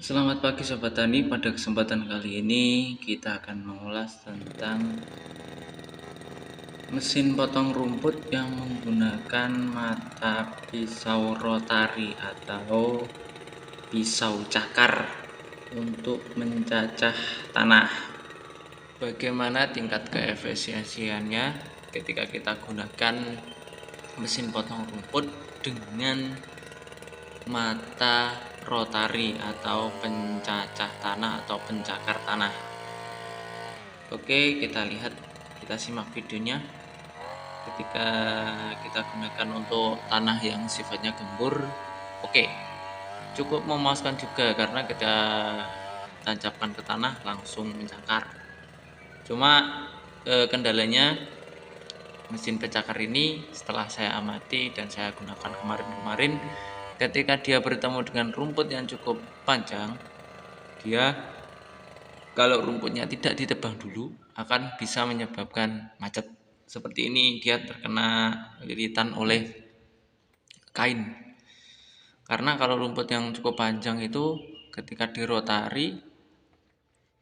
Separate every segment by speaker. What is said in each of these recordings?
Speaker 1: Selamat pagi Sobat Tani, pada kesempatan kali ini kita akan mengulas tentang mesin potong rumput yang menggunakan mata pisau rotari atau pisau cakar untuk mencacah tanah. Bagaimana tingkat keefisiensiannya ketika kita gunakan mesin potong rumput dengan mata rotari atau pencacah tanah atau pencakar tanah. Oke, kita lihat, kita simak videonya. Ketika kita gunakan untuk tanah yang sifatnya gembur, oke, cukup memuaskan juga karena kita tancapkan ke tanah langsung mencakar. Cuma kendalanya mesin pencakar ini setelah saya amati dan saya gunakan kemarin-kemarin, ketika dia bertemu dengan rumput yang cukup panjang, dia kalau rumputnya tidak ditebang dulu akan bisa menyebabkan macet. Seperti ini, dia terkena lilitan oleh kain. Karena kalau rumput yang cukup panjang itu ketika dirotari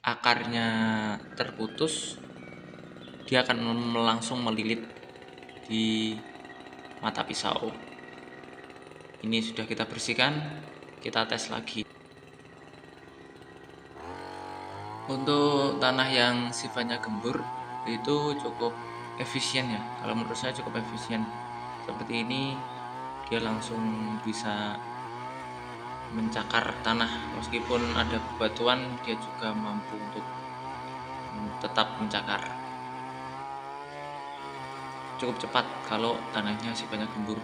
Speaker 1: akarnya terputus, dia akan langsung melilit di mata pisau. Ini sudah kita bersihkan, kita tes lagi. Untuk tanah yang sifatnya gembur itu cukup efisien ya. Kalau menurut saya cukup efisien. Seperti ini dia langsung bisa mencakar tanah, meskipun ada bebatuan dia juga mampu untuk tetap mencakar. Cukup cepat kalau tanahnya sifatnya gembur.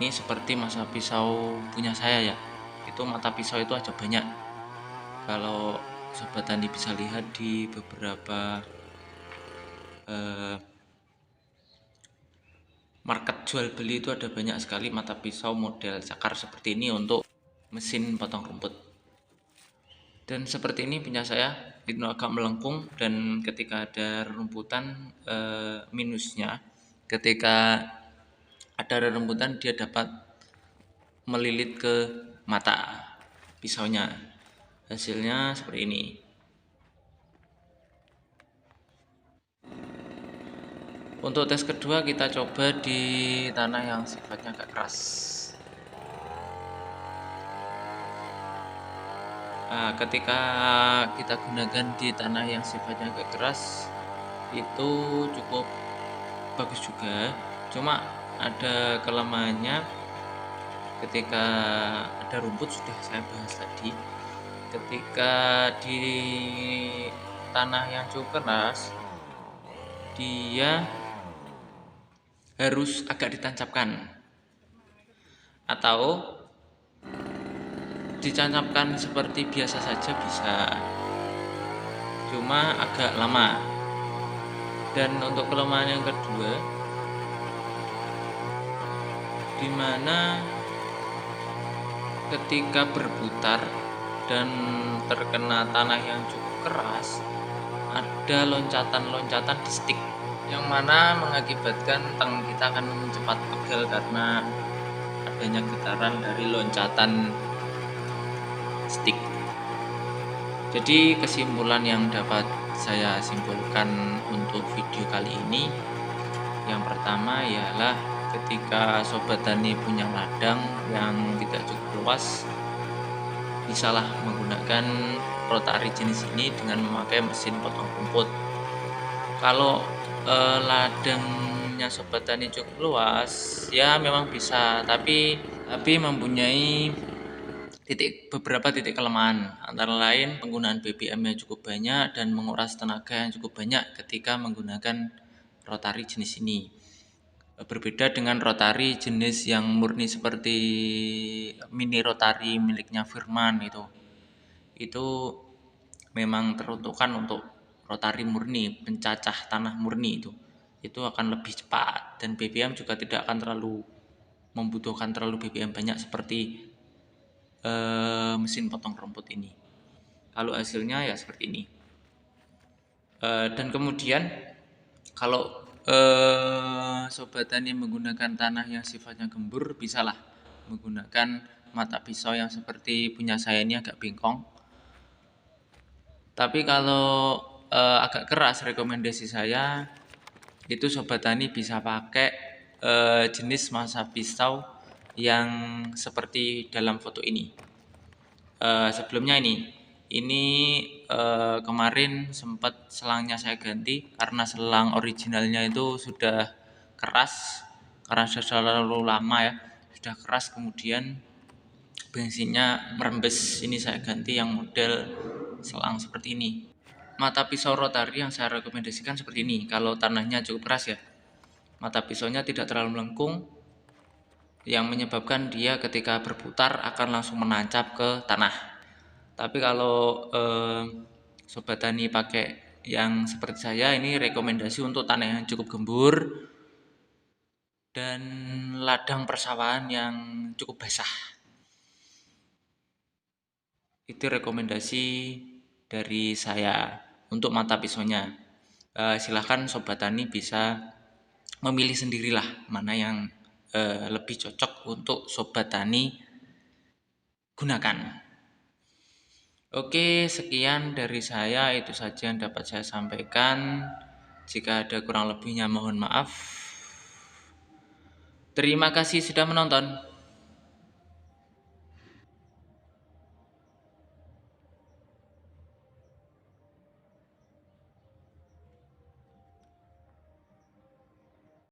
Speaker 1: Ini seperti mata pisau punya saya ya. Itu mata pisau itu aja banyak. Kalau Sobat Tani bisa lihat di beberapa market jual beli itu ada banyak sekali mata pisau model cakar seperti ini untuk mesin potong rumput. Dan seperti ini punya saya, itu agak melengkung, dan ketika ada rumputan minusnya, ketika ada rerumputan dia dapat melilit ke mata pisaunya. Hasilnya seperti ini. Untuk tes kedua kita coba di tanah yang sifatnya agak keras. Nah, ketika kita gunakan di tanah yang sifatnya agak keras itu cukup bagus juga. Cuma ada kelemahannya ketika ada rumput, sudah saya bahas tadi. Ketika di tanah yang cukup keras, dia harus agak ditancapkan atau ditancapkan seperti biasa saja bisa, cuma agak lama. Dan untuk kelemahan yang kedua, dimana ketika berputar dan terkena tanah yang cukup keras, ada loncatan-loncatan di stick, yang mana mengakibatkan tangan kita akan cepat pegal karena adanya getaran dari loncatan stick. Jadi kesimpulan yang dapat saya simpulkan untuk video kali ini, yang pertama ialah ketika Sobat Tani punya ladang yang tidak cukup luas, bisalah menggunakan rotari jenis ini dengan memakai mesin potong rumput. Kalau ladangnya Sobat Tani cukup luas, ya memang bisa, tapi mempunyai beberapa titik kelemahan, antara lain penggunaan BBM yang cukup banyak dan menguras tenaga yang cukup banyak ketika menggunakan rotari jenis ini. Berbeda dengan rotari jenis yang murni seperti mini rotari miliknya Firman, itu memang teruntukkan untuk rotari murni, pencacah tanah murni, itu akan lebih cepat, dan BBM juga tidak akan terlalu membutuhkan BBM banyak seperti mesin potong rumput ini. Kalau hasilnya ya seperti ini. Dan kemudian kalau Sobat Tani menggunakan tanah yang sifatnya gembur, bisalah menggunakan mata pisau yang seperti punya saya ini agak bengkong. Tapi kalau agak keras, rekomendasi saya itu Sobat Tani bisa pakai jenis mata pisau yang seperti dalam foto ini. Sebelumnya ini kemarin sempat selangnya saya ganti karena selang originalnya itu sudah keras karena sudah terlalu lama ya, sudah keras, kemudian bensinnya merembes. Ini saya ganti yang model selang seperti ini. Mata pisau rotari yang saya rekomendasikan seperti ini. Kalau tanahnya cukup keras ya, mata pisaunya tidak terlalu melengkung, yang menyebabkan dia ketika berputar akan langsung menancap ke tanah. Tapi kalau Sobat Tani pakai yang seperti saya, ini rekomendasi untuk tanah yang cukup gembur dan ladang persawahan yang cukup basah. Itu rekomendasi dari saya untuk mata pisaunya. Silahkan Sobat Tani bisa memilih sendirilah mana yang lebih cocok untuk Sobat Tani gunakan. Oke, sekian dari saya, itu saja yang dapat saya sampaikan. Jika ada kurang lebihnya mohon maaf. Terima kasih sudah menonton.